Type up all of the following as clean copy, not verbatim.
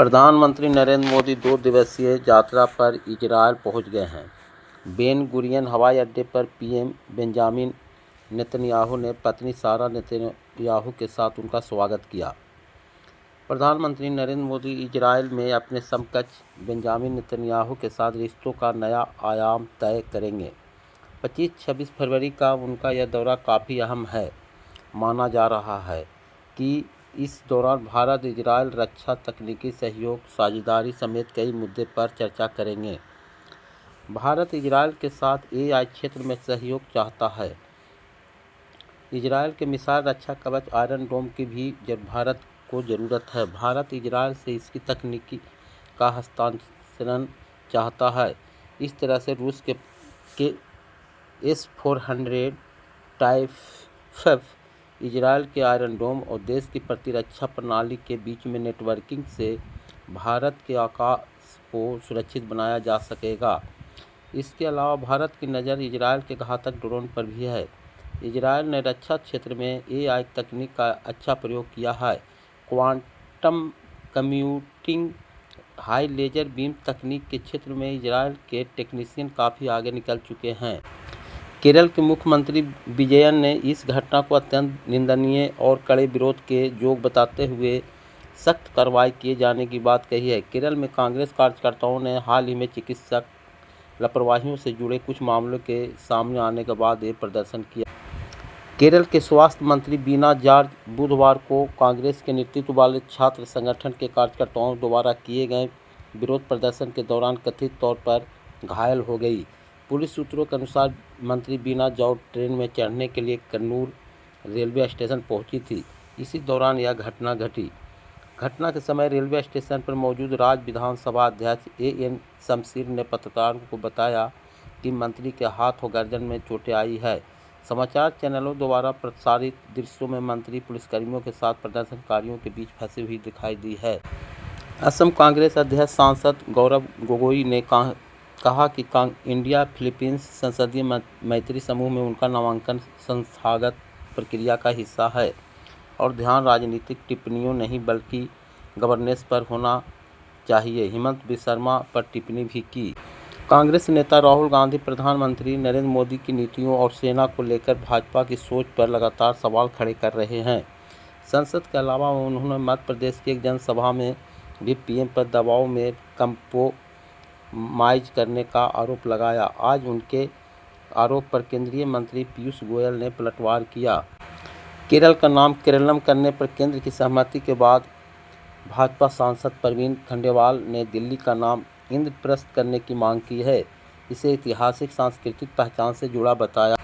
प्रधानमंत्री नरेंद्र मोदी 2 दिवसीय यात्रा पर इजरायल पहुंच गए हैं। बेन गुरियन हवाई अड्डे पर पीएम बेंजामिन नेतन्याहू ने पत्नी सारा नेतन्याहू के साथ उनका स्वागत किया। प्रधानमंत्री नरेंद्र मोदी इजरायल में अपने समकक्ष बेंजामिन नेतन्याहू के साथ रिश्तों का नया आयाम तय करेंगे। 25-26 फरवरी का उनका यह दौरा काफ़ी अहम है। माना जा रहा है कि इस दौरान भारत इजरायल रक्षा, तकनीकी सहयोग, साझेदारी समेत कई मुद्दे पर चर्चा करेंगे। भारत इजरायल के साथ एआई क्षेत्र में सहयोग चाहता है। इजरायल के मिसाइल रक्षा कवच आयरन डोम की भी भारत को ज़रूरत है। भारत इजरायल से इसकी तकनीकी का हस्तांतरण चाहता है। इस तरह से रूस के S-400 टाइफस, इजरायल के आयरन डोम और देश की प्रतिरक्षा प्रणाली के बीच में नेटवर्किंग से भारत के आकाश को सुरक्षित बनाया जा सकेगा। इसके अलावा भारत की नज़र इजरायल के घातक ड्रोन पर भी है। इजरायल ने रक्षा क्षेत्र में एआई तकनीक का अच्छा प्रयोग किया है। Quantum computing, high laser beam तकनीक के क्षेत्र में इजरायल के टेक्नीशियन काफ़ी आगे निकल चुके हैं। केरल के मुख्यमंत्री विजयन ने इस घटना को अत्यंत निंदनीय और कड़े विरोध के योग्य बताते हुए सख्त कार्रवाई किए जाने की बात कही है। केरल में कांग्रेस कार्यकर्ताओं ने हाल ही में चिकित्सक लापरवाहियों से जुड़े कुछ मामलों के सामने आने के बाद ये प्रदर्शन किया। केरल के स्वास्थ्य मंत्री बीना जॉर्ज बुधवार को कांग्रेस के नेतृत्व वाले छात्र संगठन के कार्यकर्ताओं द्वारा किए गए विरोध प्रदर्शन के दौरान कथित तौर पर घायल हो गई। पुलिस सूत्रों के अनुसार मंत्री बीना जॉर्ज ट्रेन में चढ़ने के लिए कन्नूर रेलवे स्टेशन पहुंची थी। इसी दौरान यह घटना घटी। घटना के समय रेलवे स्टेशन पर मौजूद राज्य विधानसभा अध्यक्ष AN शमशीर ने पत्रकारों को बताया कि मंत्री के हाथ और गर्दन में चोटें आई है। समाचार चैनलों द्वारा प्रसारित दृश्यों में मंत्री पुलिसकर्मियों के साथ प्रदर्शनकारियों के बीच फंसी हुई दिखाई दी है। असम कांग्रेस अध्यक्ष सांसद गौरव गोगोई ने कहा कि इंडिया फिलीपींस संसदीय मैत्री समूह में उनका नामांकन संस्थागत प्रक्रिया का हिस्सा है और ध्यान राजनीतिक टिप्पणियों नहीं बल्कि गवर्नेंस पर होना चाहिए। हेमंत बिस्वा पर टिप्पणी भी की। कांग्रेस नेता राहुल गांधी प्रधानमंत्री नरेंद्र मोदी की नीतियों और सेना को लेकर भाजपा की सोच पर लगातार सवाल खड़े कर रहे हैं। संसद के अलावा उन्होंने मध्य प्रदेश की एक जनसभा में भी पीएम पर दबाव में कंप्रोमाइज करने का आरोप लगाया। आज उनके आरोप पर केंद्रीय मंत्री पीयूष गोयल ने पलटवार किया। केरल का नाम केरलम करने पर केंद्र की सहमति के बाद भाजपा सांसद प्रवीण खंडेलवाल ने दिल्ली का नाम इंद्रप्रस्थ करने की मांग की है। इसे ऐतिहासिक सांस्कृतिक पहचान से जुड़ा बताया।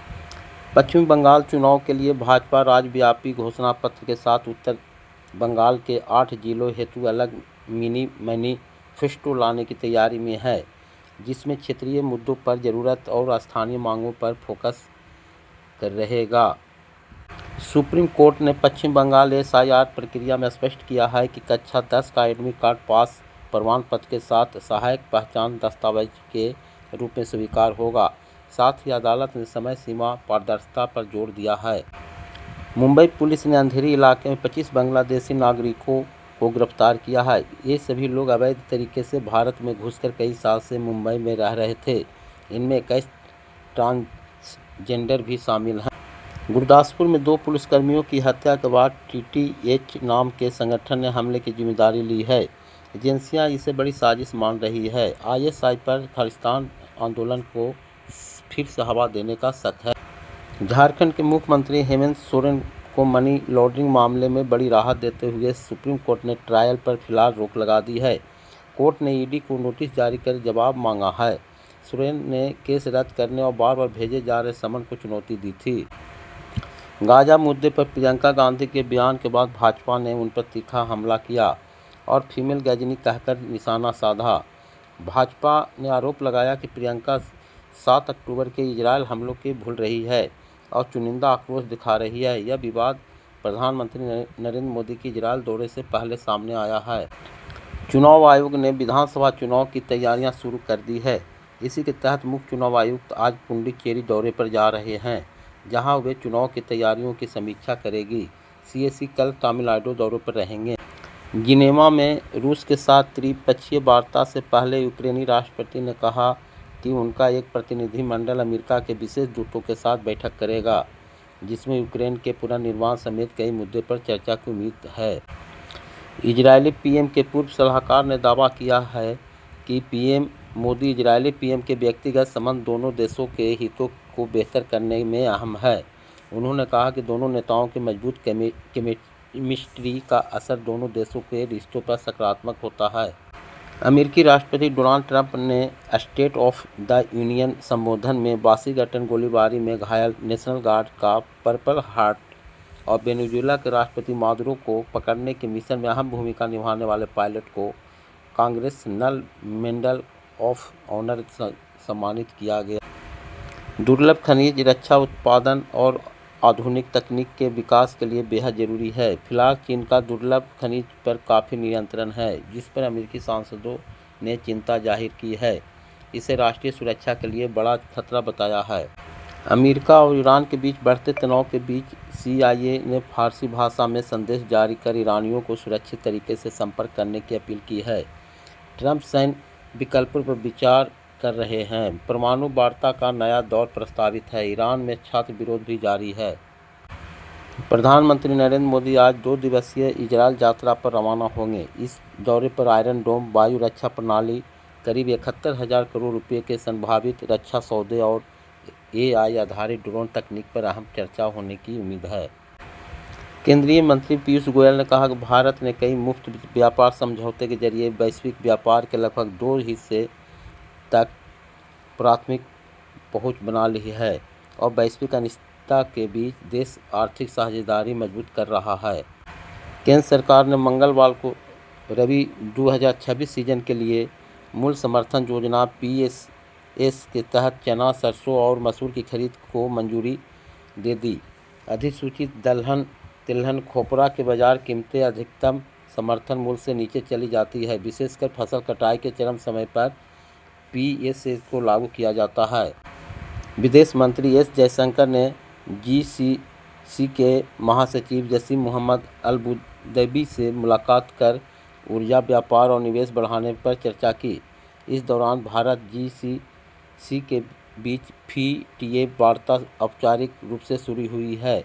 पश्चिम बंगाल चुनाव के लिए भाजपा राज्यव्यापी घोषणा पत्र के साथ उत्तर बंगाल के 8 जिलों हेतु अलग मिनी मैनिफेस्टो लाने की तैयारी में है, जिसमें क्षेत्रीय मुद्दों पर जरूरत और स्थानीय मांगों पर फोकस कर रहेगा। सुप्रीम कोर्ट ने पश्चिम बंगाल SIR प्रक्रिया में स्पष्ट किया है कि कक्षा 10 का एडमिट कार्ड पास प्रमाण पत्र के साथ सहायक पहचान दस्तावेज के रूप में स्वीकार होगा। साथ ही अदालत ने समय सीमा पारदर्शिता पर जोर दिया है। मुंबई पुलिस ने अंधेरी इलाके में 25 बांग्लादेशी नागरिकों को गिरफ्तार किया है। ये सभी लोग अवैध तरीके से भारत में घुसकर कई साल से मुंबई में रह रहे थे। इनमें 21 ट्रांसजेंडर भी शामिल हैं। गुरदासपुर में 2 पुलिसकर्मियों की हत्या के बाद TTH नाम के संगठन ने हमले की जिम्मेदारी ली है। एजेंसियां इसे बड़ी साजिश मान रही है। ISI पर खालिस्तान आंदोलन को फिर से हवा देने का शक है। झारखंड के मुख्यमंत्री हेमंत सोरेन को मनी लॉन्ड्रिंग मामले में बड़ी राहत देते हुए सुप्रीम कोर्ट ने ट्रायल पर फिलहाल रोक लगा दी है। कोर्ट ने ED को नोटिस जारी कर जवाब मांगा है। सोरेन ने केस रद्द करने और बार बार भेजे जा रहे समन को चुनौती दी थी। गाजा मुद्दे पर प्रियंका गांधी के बयान के बाद भाजपा ने उन पर तीखा हमला किया और फीमेल गजनी कहकर निशाना साधा। भाजपा ने आरोप लगाया कि प्रियंका 7 अक्टूबर के इजरायल हमलों की भूल रही है और चुनिंदा आक्रोश दिखा रही है। यह विवाद प्रधानमंत्री नरेंद्र मोदी की इजरायल दौरे से पहले सामने आया है। चुनाव आयोग ने विधानसभा चुनाव की तैयारियां शुरू कर दी है। इसी के तहत मुख्य चुनाव आयुक्त आज पुडुचेरी दौरे पर जा रहे हैं, जहां वे चुनाव की तैयारियों की समीक्षा करेगी। CAC कल तमिलनाडु दौरे पर रहेंगे। जिनेवा में रूस के साथ त्रिपक्षीय वार्ता से पहले यूक्रेनी राष्ट्रपति ने कहा कि उनका एक प्रतिनिधिमंडल अमेरिका के विशेष दूतों के साथ बैठक करेगा, जिसमें यूक्रेन के पुनर्निर्माण समेत कई मुद्दों पर चर्चा की उम्मीद है। इजरायली पीएम के पूर्व सलाहकार ने दावा किया है कि पीएम मोदी इजरायली पीएम के व्यक्तिगत संबंध दोनों देशों के हितों को बेहतर करने में अहम है। उन्होंने कहा कि दोनों नेताओं के मजबूत केमिस्ट्री का असर दोनों देशों के रिश्तों पर सकारात्मक होता है। अमेरिकी राष्ट्रपति डोनाल्ड ट्रंप ने स्टेट ऑफ द यूनियन संबोधन में वाशिंगटन गोलीबारी में घायल नेशनल गार्ड का पर्पल हार्ट और वेनेजुएला के राष्ट्रपति मादुरो को पकड़ने के मिशन में अहम भूमिका निभाने वाले पायलट को कांग्रेसनल मेडल ऑफ ऑनर सम्मानित किया गया। दुर्लभ खनिज रक्षा उत्पादन और आधुनिक तकनीक के विकास के लिए बेहद जरूरी है। फिलहाल चीन का दुर्लभ खनिज पर काफ़ी नियंत्रण है, जिस पर अमेरिकी सांसदों ने चिंता जाहिर की है। इसे राष्ट्रीय सुरक्षा के लिए बड़ा खतरा बताया है। अमेरिका और ईरान के बीच बढ़ते तनाव के बीच CIA ने फारसी भाषा में संदेश जारी कर ईरानियों को सुरक्षित तरीके से संपर्क करने की अपील की है। ट्रंप सैन्य विकल्पों पर विचार कर रहे हैं। परमाणु वार्ता का नया दौर प्रस्तावित है। ईरान में छात्र विरोध भी जारी है। प्रधानमंत्री नरेंद्र मोदी आज 2 दिवसीय इजरायल यात्रा पर रवाना होंगे। इस दौरे पर आयरन डोम वायु रक्षा प्रणाली, करीब 71,000 करोड़ रुपये के संभावित रक्षा सौदे और AI आधारित ड्रोन तकनीक पर अहम चर्चा होने की उम्मीद है। केंद्रीय मंत्री पीयूष गोयल ने कहा कि भारत ने कई मुफ्त व्यापार समझौते के जरिए वैश्विक व्यापार के लगभग 2 हिस्से तक प्राथमिक पहुंच बना ली है और वैश्विक अनिश्चितता के बीच देश आर्थिक साझेदारी मजबूत कर रहा है। केंद्र सरकार ने मंगलवार को रबी 2026 सीजन के लिए मूल्य समर्थन योजना PSS के तहत चना, सरसों और मसूर की खरीद को मंजूरी दे दी। अधिसूचित दलहन, तिलहन, खोपरा के बाजार कीमतें अधिकतम समर्थन मूल्य से नीचे चली जाती है। विशेषकर फसल कटाई के चरम समय पर PSS को लागू किया जाता है। विदेश मंत्री S जयशंकर ने GCC के महासचिव जसीम मोहम्मद अल-बुदैबी से मुलाकात कर ऊर्जा, व्यापार और निवेश बढ़ाने पर चर्चा की। इस दौरान भारत GCC के बीच FTA वार्ता औपचारिक रूप से शुरू हुई है,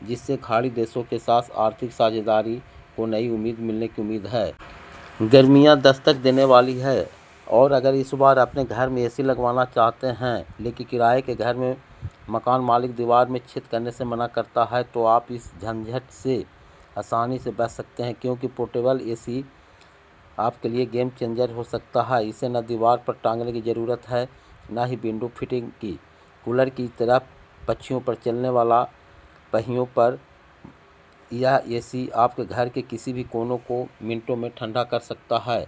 जिससे खाड़ी देशों के साथ आर्थिक साझेदारी को नई उम्मीद मिलने की उम्मीद है। गर्मियां दस्तक देने वाली है और अगर इस बार अपने घर में AC लगवाना चाहते हैं, लेकिन किराए के घर में मकान मालिक दीवार में छेद करने से मना करता है, तो आप इस झंझट से आसानी से बच सकते हैं, क्योंकि पोर्टेबल AC आपके लिए गेम चेंजर हो सकता है। इसे न दीवार पर टांगने की ज़रूरत है, न ही विंडो फिटिंग की। कूलर की तरह पक्षियों पर चलने वाला पहियों पर यह AC आपके घर के किसी भी कोनों को मिनटों में ठंडा कर सकता है।